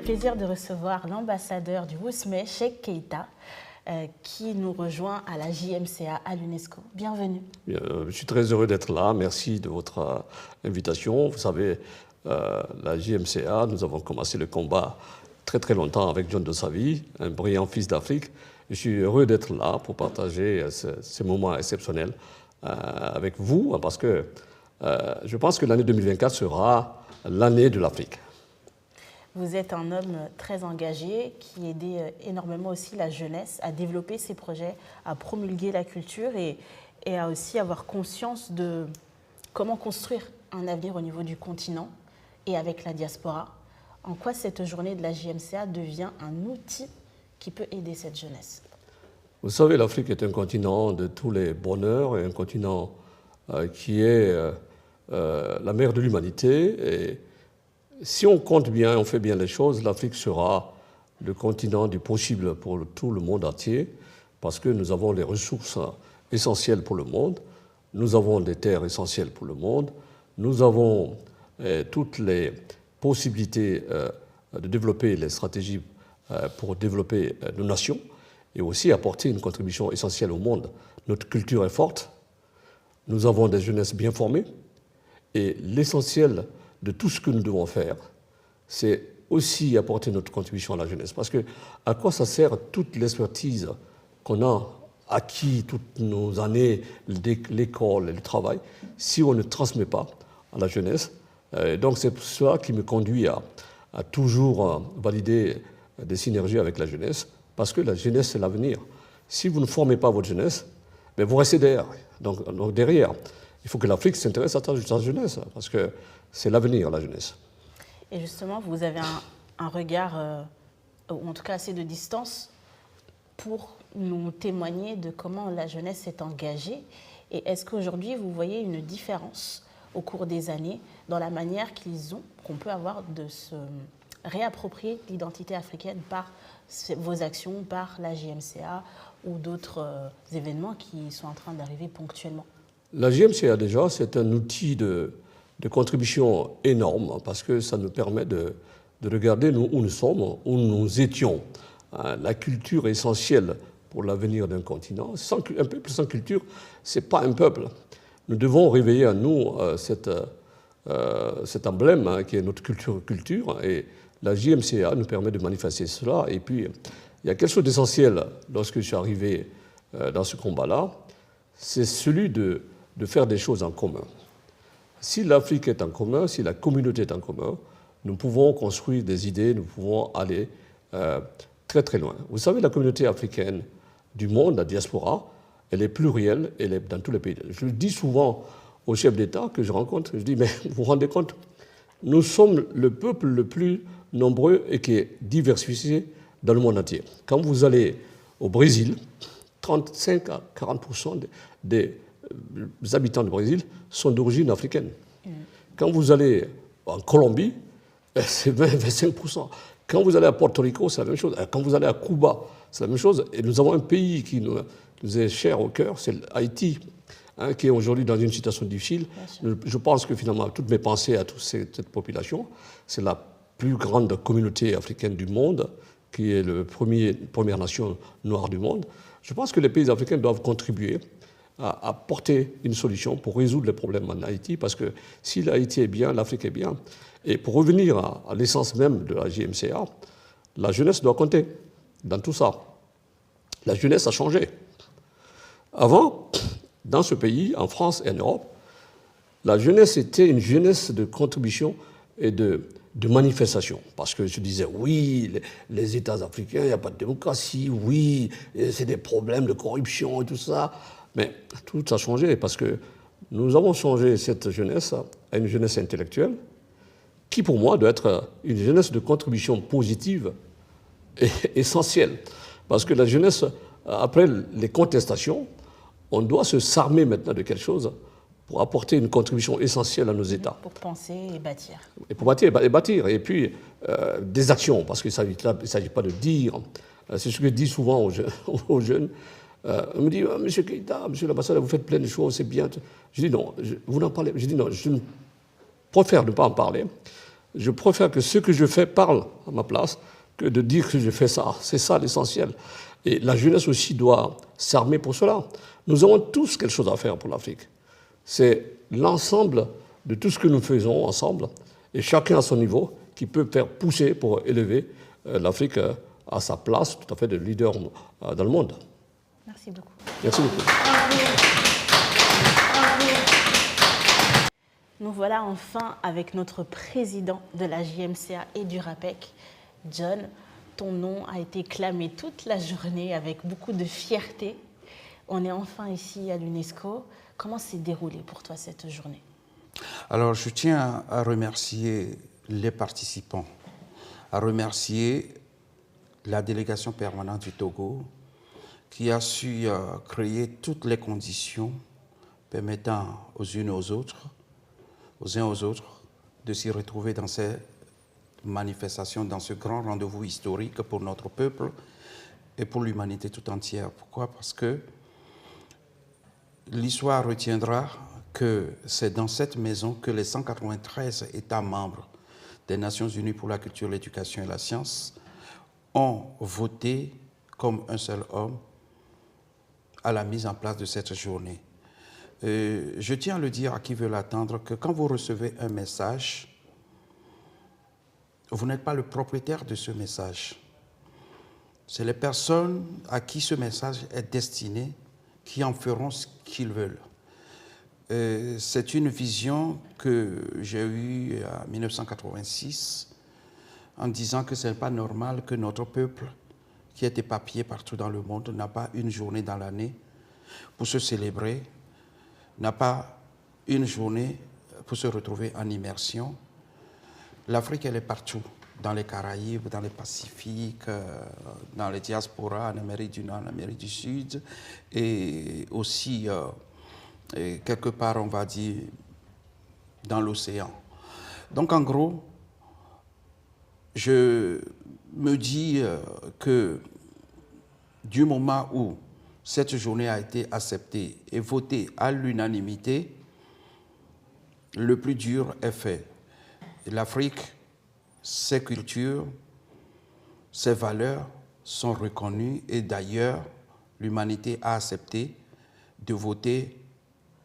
plaisir de recevoir l'ambassadeur du WOSME, Cheikh Keita, qui nous rejoint à la JMCA à l'UNESCO. Bienvenue. Je suis très heureux d'être là. Merci de votre invitation. Vous savez, la JMCA, nous avons commencé le combat très longtemps avec John Dossavi, un brillant fils d'Afrique. Je suis heureux d'être là pour partager ce moment exceptionnel avec vous, parce que je pense que l'année 2024 sera l'année de l'Afrique. Vous êtes un homme très engagé qui aidait énormément aussi la jeunesse à développer ses projets, à promulguer la culture et à aussi avoir conscience de comment construire un avenir au niveau du continent et avec la diaspora. En quoi cette journée de la JMCA devient un outil qui peut aider cette jeunesse? Vous savez, l'Afrique est un continent de tous les bonheurs et un continent qui est la mère de l'humanité. Et si on compte bien, on fait bien les choses, l'Afrique sera le continent du possible pour tout le monde entier, parce que nous avons les ressources essentielles pour le monde, nous avons des terres essentielles pour le monde, nous avons toutes les possibilités de développer les stratégies pour développer nos nations et aussi apporter une contribution essentielle au monde. Notre culture est forte, nous avons des jeunesses bien formées et l'essentiel de tout ce que nous devons faire, c'est aussi apporter notre contribution à la jeunesse. Parce que à quoi ça sert toute l'expertise qu'on a acquis toutes nos années, l'école et le travail, si on ne transmet pas à la jeunesse? Donc c'est cela qui me conduit à toujours valider des synergies avec la jeunesse, parce que la jeunesse, c'est l'avenir. Si vous ne formez pas votre jeunesse, ben vous restez derrière. Donc derrière, il faut que l'Afrique s'intéresse à sa jeunesse, parce que c'est l'avenir, la jeunesse. Et justement, vous avez un regard, ou en tout cas assez de distance, pour nous témoigner de comment la jeunesse s'est engagée. Et est-ce qu'aujourd'hui, vous voyez une différence au cours des années dans la manière qu'on peut avoir de se réapproprier l'identité africaine par vos actions, par la JMCA ou d'autres événements qui sont en train d'arriver ponctuellement? La JMCA, déjà, c'est un outil de contribution énorme, parce que ça nous permet de regarder où nous sommes, où nous étions. La culture est essentielle pour l'avenir d'un continent. Un peuple sans culture, ce n'est pas un peuple. Nous devons réveiller à nous cet emblème qui est notre culture, et la JMCA nous permet de manifester cela. Et puis, il y a quelque chose d'essentiel lorsque je suis arrivé dans ce combat-là, c'est celui de faire des choses en commun. Si l'Afrique est en commun, si la communauté est en commun, nous pouvons construire des idées, nous pouvons aller très loin. Vous savez, la communauté africaine du monde, la diaspora, elle est plurielle, elle est dans tous les pays. Je le dis souvent aux chefs d'État que je rencontre, je dis, mais vous vous rendez compte, nous sommes le peuple le plus nombreux et qui est diversifié dans le monde entier. Quand vous allez au Brésil, 35 à 40% des habitants du Brésil sont d'origine africaine. Quand vous allez en Colombie, c'est 25%. Quand vous allez à Porto Rico, c'est la même chose. Quand vous allez à Cuba, c'est la même chose. Et nous avons un pays qui nous est cher au cœur, c'est Haïti, qui est aujourd'hui dans une situation difficile. Je pense que finalement, toutes mes pensées à toute cette population, c'est la plus grande communauté africaine du monde, qui est la première nation noire du monde. Je pense que les pays africains doivent contribuer à apporter une solution pour résoudre les problèmes en Haïti, parce que si l'Haïti est bien, l'Afrique est bien. Et pour revenir à l'essence même de la JMCA, la jeunesse doit compter dans tout ça. La jeunesse a changé. Avant, dans ce pays, en France et en Europe, la jeunesse était une jeunesse de contribution et de manifestation. Parce que je disais, oui, les États africains, il n'y a pas de démocratie, oui, c'est des problèmes de corruption et tout ça. Mais tout a changé, parce que nous avons changé cette jeunesse à une jeunesse intellectuelle qui, pour moi, doit être une jeunesse de contribution positive et essentielle. Parce que la jeunesse, après les contestations, on doit s'armer maintenant de quelque chose pour apporter une contribution essentielle à nos États. Pour penser et bâtir. Et pour bâtir. Et puis, des actions, parce qu'il ne s'agit pas de dire. C'est ce que je dis souvent aux jeunes. On me dit, oh, Monsieur Keita, Monsieur l'ambassadeur, vous faites plein de choses, c'est bien. Je dis non, vous n'en parlez. Je dis non, je préfère ne pas en parler. je préfère que ce que je fais parle à ma place que de dire que je fais ça. C'est ça l'essentiel. Et la jeunesse aussi doit s'armer pour cela. Nous avons tous quelque chose à faire pour l'Afrique. C'est l'ensemble de tout ce que nous faisons ensemble, et chacun à son niveau, qui peut faire pousser pour élever l'Afrique à sa place tout à fait de leader dans le monde. Merci beaucoup. Merci beaucoup. Nous voilà enfin avec notre président de la JMCA et du RAPEC, John. Ton nom a été clamé toute la journée avec beaucoup de fierté. On est enfin ici à l'UNESCO. Comment s'est déroulée pour toi cette journée? Alors, je tiens à remercier les participants, à remercier la délégation permanente du Togo qui a su créer toutes les conditions permettant aux uns aux autres de s'y retrouver dans ces manifestations, dans ce grand rendez-vous historique pour notre peuple et pour l'humanité tout entière. Pourquoi? Parce que l'histoire retiendra que c'est dans cette maison que les 193 États membres des Nations Unies pour la culture, l'éducation et la science ont voté comme un seul homme à la mise en place de cette journée. Je tiens à le dire à qui veut l'attendre que quand vous recevez un message, vous n'êtes pas le propriétaire de ce message. C'est les personnes à qui ce message est destiné qui en feront ce qu'ils veulent. C'est une vision que j'ai eue en 1986 en disant que ce n'est pas normal que notre peuple, qui est éparpillé partout dans le monde, n'a pas une journée dans l'année pour se célébrer, n'a pas une journée pour se retrouver en immersion. L'Afrique, elle est partout, dans les Caraïbes, dans le Pacifique, dans les diasporas, en Amérique du Nord, en Amérique du Sud, et aussi, quelque part, on va dire, dans l'océan. Donc, en gros, je me dis que du moment où cette journée a été acceptée et votée à l'unanimité, le plus dur est fait. L'Afrique, ses cultures, ses valeurs sont reconnues et d'ailleurs, l'humanité a accepté de voter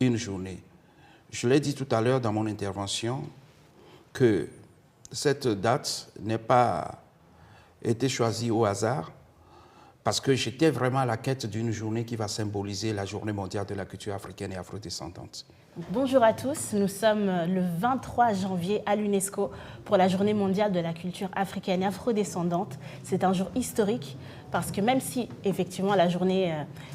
une journée. Je l'ai dit tout à l'heure dans mon intervention que cette date n'a pas été choisie au hasard parce que j'étais vraiment à la quête d'une journée qui va symboliser la journée mondiale de la culture africaine et afrodescendante. Bonjour à tous, nous sommes le 23 janvier à l'UNESCO pour la journée mondiale de la culture africaine et afrodescendante. C'est un jour historique parce que même si effectivement la journée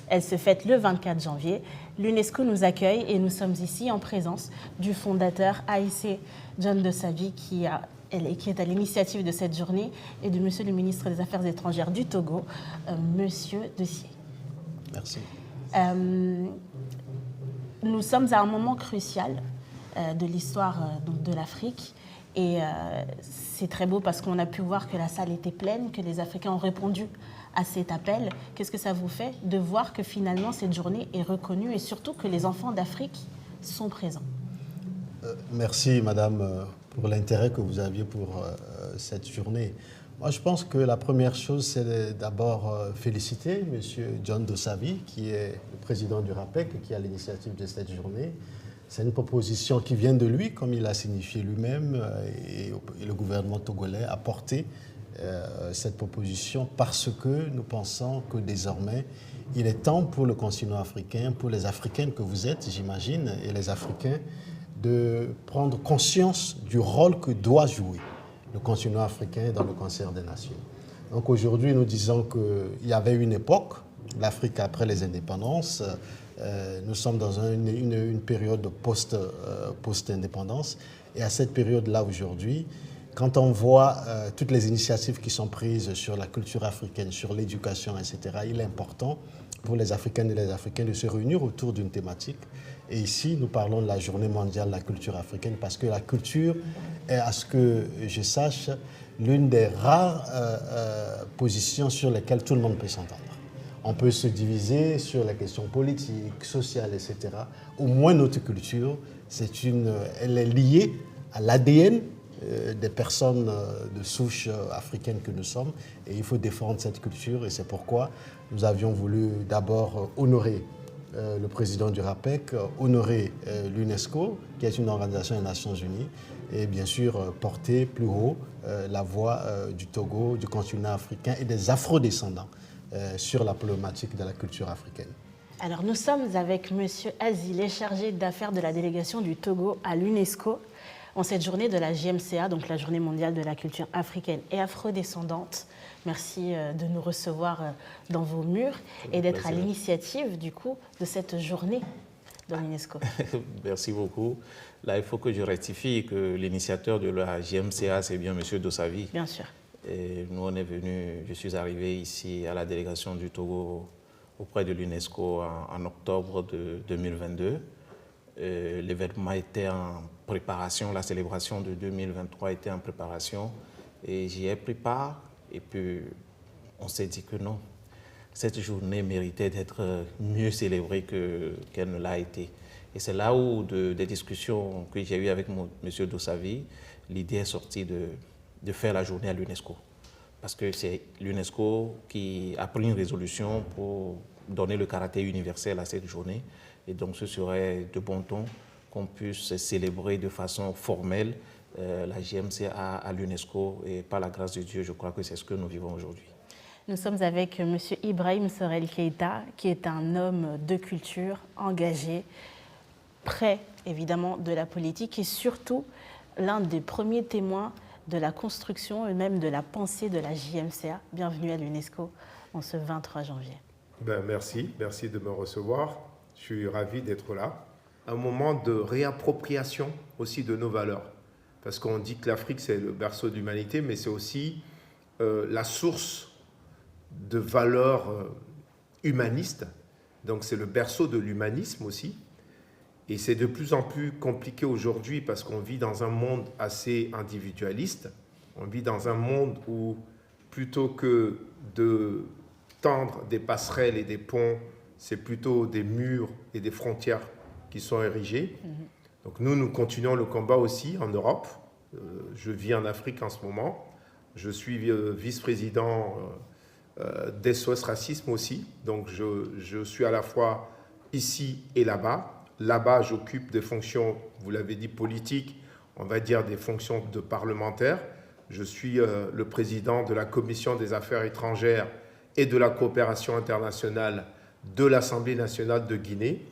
elle se fête le 24 janvier, l'UNESCO nous accueille et nous sommes ici en présence du fondateur Aïssé John Dossavi qui est à l'initiative de cette journée et de monsieur le ministre des Affaires étrangères du Togo, monsieur Dessier. Merci. Nous sommes à un moment crucial de l'histoire de l'Afrique et c'est très beau parce qu'on a pu voir que la salle était pleine, que les Africains ont répondu à cet appel. Qu'est-ce que ça vous fait de voir que finalement cette journée est reconnue et surtout que les enfants d'Afrique sont présents? Merci Madame pour l'intérêt que vous aviez pour cette journée. Moi, je pense que la première chose, c'est d'abord féliciter M. John Dossavi, qui est le président du RAPEC et qui a l'initiative de cette journée. C'est une proposition qui vient de lui, comme il a signifié lui-même, et le gouvernement togolais a porté cette proposition parce que nous pensons que désormais, il est temps pour le continent africain, pour les Africaines que vous êtes, j'imagine, et les Africains, de prendre conscience du rôle que doit jouer le continent africain dans le concert des nations. Donc aujourd'hui, nous disons qu'il y avait une époque, l'Afrique après les indépendances, nous sommes dans une période de post-indépendance, et à cette période-là aujourd'hui, quand on voit toutes les initiatives qui sont prises sur la culture africaine, sur l'éducation, etc., il est important pour les Africaines et les Africains de se réunir autour d'une thématique. Et ici, nous parlons de la Journée mondiale de la culture africaine parce que la culture est, à ce que je sache, l'une des rares positions sur lesquelles tout le monde peut s'entendre. On peut se diviser sur les questions politiques, sociales, etc. Au moins, notre culture, elle est liée à l'ADN des personnes de souche africaine que nous sommes. Et il faut défendre cette culture. Et c'est pourquoi nous avions voulu d'abord honorer le président du RAPEC, honorer l'UNESCO, qui est une organisation des Nations Unies, et bien sûr porter plus haut la voix du Togo, du continent africain et des afrodescendants sur la problématique de la culture africaine. Alors nous sommes avec M. Azilé, chargé d'affaires de la délégation du Togo à l'UNESCO, en cette journée de la JMCA, donc la Journée mondiale de la culture africaine et afrodescendante. Merci de nous recevoir dans vos murs et d'être à l'initiative du coup de cette journée dans l'UNESCO. Merci beaucoup. Là, il faut que je rectifie que l'initiateur de la JMCA, c'est bien M. Dossavi. Bien sûr. Et nous, on est venus, je suis arrivé ici à la délégation du Togo auprès de l'UNESCO en octobre de 2022. L'événement était en préparation, la célébration de 2023 était en préparation et j'y ai pris part. Et puis, on s'est dit que non, cette journée méritait d'être mieux célébrée qu'elle ne l'a été. Et c'est là où, des discussions que j'ai eues avec M. Dossavi, l'idée est sortie de faire la journée à l'UNESCO. Parce que c'est l'UNESCO qui a pris une résolution pour donner le caractère universel à cette journée. Et donc, ce serait de bon ton qu'on puisse célébrer de façon formelle la JMCA à l'UNESCO. Et par la grâce de Dieu, je crois que c'est ce que nous vivons aujourd'hui. Nous sommes avec M. Ibrahim Sorel Keïta, qui est un homme de culture, engagé, près évidemment de la politique et surtout l'un des premiers témoins de la construction et même de la pensée de la JMCA. Bienvenue à l'UNESCO en ce 23 janvier. Merci de me recevoir. Je suis ravi d'être là. Un moment de réappropriation aussi de nos valeurs. Parce qu'on dit que l'Afrique, c'est le berceau de l'humanité, mais c'est aussi la source de valeurs humanistes. Donc c'est le berceau de l'humanisme aussi. Et c'est de plus en plus compliqué aujourd'hui parce qu'on vit dans un monde assez individualiste. On vit dans un monde où plutôt que de tendre des passerelles et des ponts, c'est plutôt des murs et des frontières qui sont érigés. Donc nous continuons le combat aussi en Europe. Je vis en Afrique en ce moment. Je suis vice-président d'SOS Racisme aussi. Donc je suis à la fois ici et là-bas. Là-bas, j'occupe des fonctions, vous l'avez dit, politiques, on va dire des fonctions de parlementaire. Je suis le président de la Commission des Affaires étrangères et de la coopération internationale de l'Assemblée nationale de Guinée.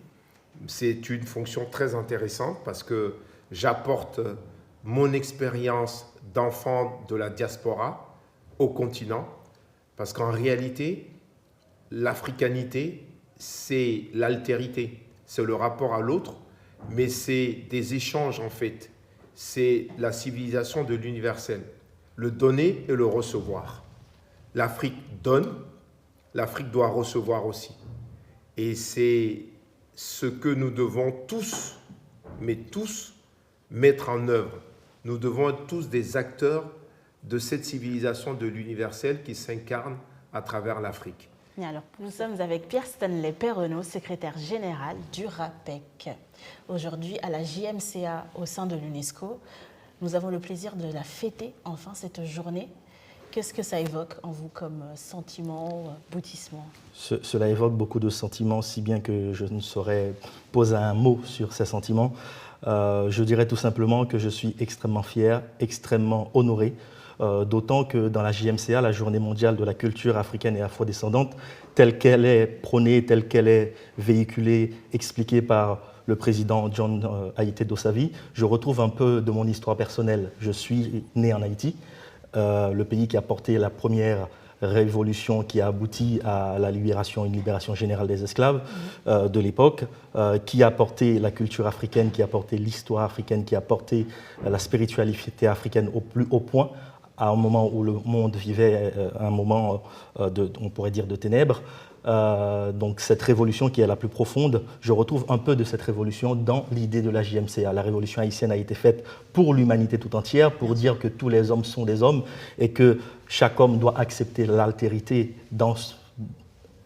C'est une fonction très intéressante parce que j'apporte mon expérience d'enfant de la diaspora au continent. Parce qu'en réalité, l'africanité, c'est l'altérité, c'est le rapport à l'autre, mais c'est des échanges en fait. C'est la civilisation de l'universel, le donner et le recevoir. L'Afrique donne, l'Afrique doit recevoir aussi. Et c'est ce que nous devons tous, mais tous, mettre en œuvre. Nous devons être tous des acteurs de cette civilisation de l'universel qui s'incarne à travers l'Afrique. Alors, nous sommes avec Pierre Stanley Perronneau, secrétaire général du RAPEC. Aujourd'hui, à la JMCA au sein de l'UNESCO, nous avons le plaisir de la fêter, enfin, cette journée. Qu'est-ce que ça évoque en vous comme sentiment, aboutissement ? Cela évoque beaucoup de sentiments, si bien que je ne saurais poser un mot sur ces sentiments. Je dirais tout simplement que je suis extrêmement fier, extrêmement honoré, d'autant que dans la JMCA, la Journée mondiale de la culture africaine et afrodescendante, telle qu'elle est prônée, telle qu'elle est véhiculée, expliquée par le président John Haïté Dossavi, je retrouve un peu de mon histoire personnelle. Je suis né en Haïti, le pays qui a porté la première révolution qui a abouti à la libération, une libération générale des esclaves de l'époque, qui a porté la culture africaine, qui a porté l'histoire africaine, qui a porté la spiritualité africaine au plus haut point, à un moment où le monde vivait un moment, on pourrait dire, de ténèbres. Donc cette révolution qui est la plus profonde, je retrouve un peu de cette révolution dans l'idée de la JMCA. La révolution haïtienne a été faite pour l'humanité tout entière, pour dire que tous les hommes sont des hommes et que chaque homme doit accepter l'altérité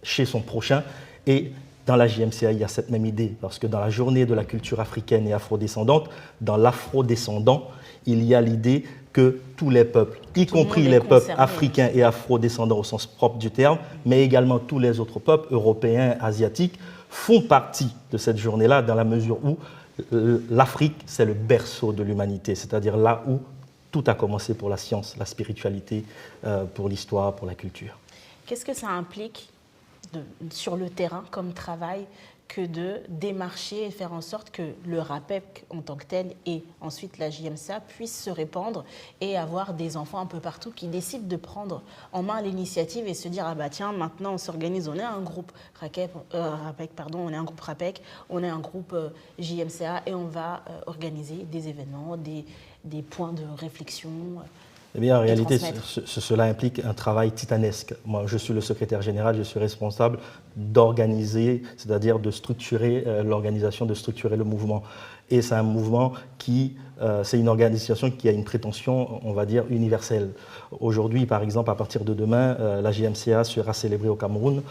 chez son prochain et dans la JMCA, il y a cette même idée, parce que dans la journée de la culture africaine et afrodescendante, dans l'afrodescendant, il y a l'idée que tous les peuples, y compris les peuples africains et afrodescendants au sens propre du terme, mais également tous les autres peuples, européens, asiatiques, font partie de cette journée-là, dans la mesure où l'Afrique, c'est le berceau de l'humanité, c'est-à-dire là où tout a commencé pour la science, la spiritualité, pour l'histoire, pour la culture. Qu'est-ce que ça implique sur le terrain comme travail que de démarcher et faire en sorte que le RAPEC en tant que tel et ensuite la JMCA puissent se répandre et avoir des enfants un peu partout qui décident de prendre en main l'initiative et se dire ah bah tiens maintenant on s'organise, on est un groupe RAPEC, on est un groupe RAPEC, on est un groupe JMCA et on va organiser des événements, des points de réflexion. Eh bien, en réalité, cela implique un travail titanesque. Moi, je suis le secrétaire général, je suis responsable d'organiser, c'est-à-dire de structurer l'organisation, de structurer le mouvement. Et c'est un mouvement c'est une organisation qui a une prétention, on va dire, universelle. Aujourd'hui, par exemple, à partir de demain, la JMCA sera célébrée au Cameroun,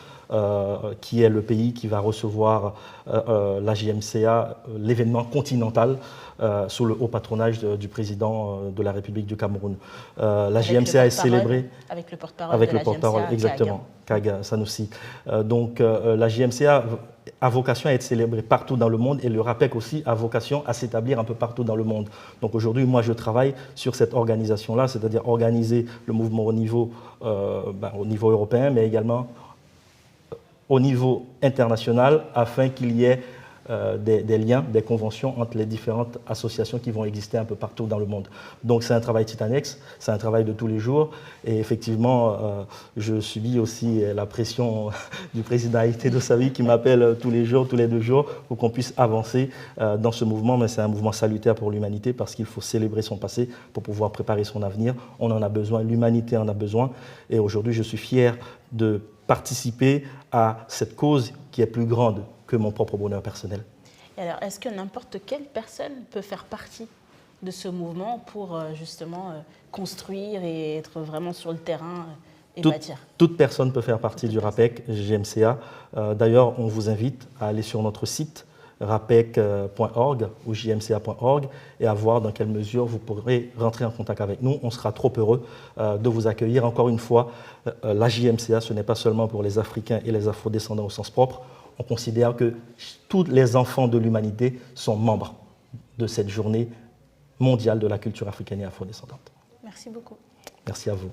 qui est le pays qui va recevoir la JMCA, l'événement continental, sous le haut patronage du président de la République du Cameroun. La JMCA est célébrée avec le porte-parole de la JMCA, exactement, Kaga Sanoussi. Donc la JMCA a vocation à être célébrée partout dans le monde et le RAPEC aussi a vocation à s'établir un peu partout dans le monde. Donc aujourd'hui, moi, je travaille sur cette organisation-là, c'est-à-dire organiser le mouvement au niveau européen, mais également au niveau international, afin qu'il y ait des liens, des conventions entre les différentes associations qui vont exister un peu partout dans le monde. Donc c'est un travail titanesque, c'est un travail de tous les jours. Et effectivement, je subis aussi la pression du président Haïté Dossavi qui m'appelle tous les jours, tous les 2 jours, pour qu'on puisse avancer dans ce mouvement. Mais c'est un mouvement salutaire pour l'humanité parce qu'il faut célébrer son passé pour pouvoir préparer son avenir. On en a besoin, l'humanité en a besoin. Et aujourd'hui, je suis fier de participer à cette cause qui est plus grande que mon propre bonheur personnel. Et alors, est-ce que n'importe quelle personne peut faire partie de ce mouvement pour justement construire et être vraiment sur le terrain et bâtir? Toute personne peut faire partie du RAPEC, JMCA. D'ailleurs, on vous invite à aller sur notre site rapec.org ou jmca.org et à voir dans quelle mesure vous pourrez rentrer en contact avec nous. On sera trop heureux de vous accueillir. Encore une fois, la JMCA, ce n'est pas seulement pour les Africains et les Afro-descendants au sens propre. On considère que tous les enfants de l'humanité sont membres de cette journée mondiale de la culture africaine et afro-descendante. Merci beaucoup. Merci à vous.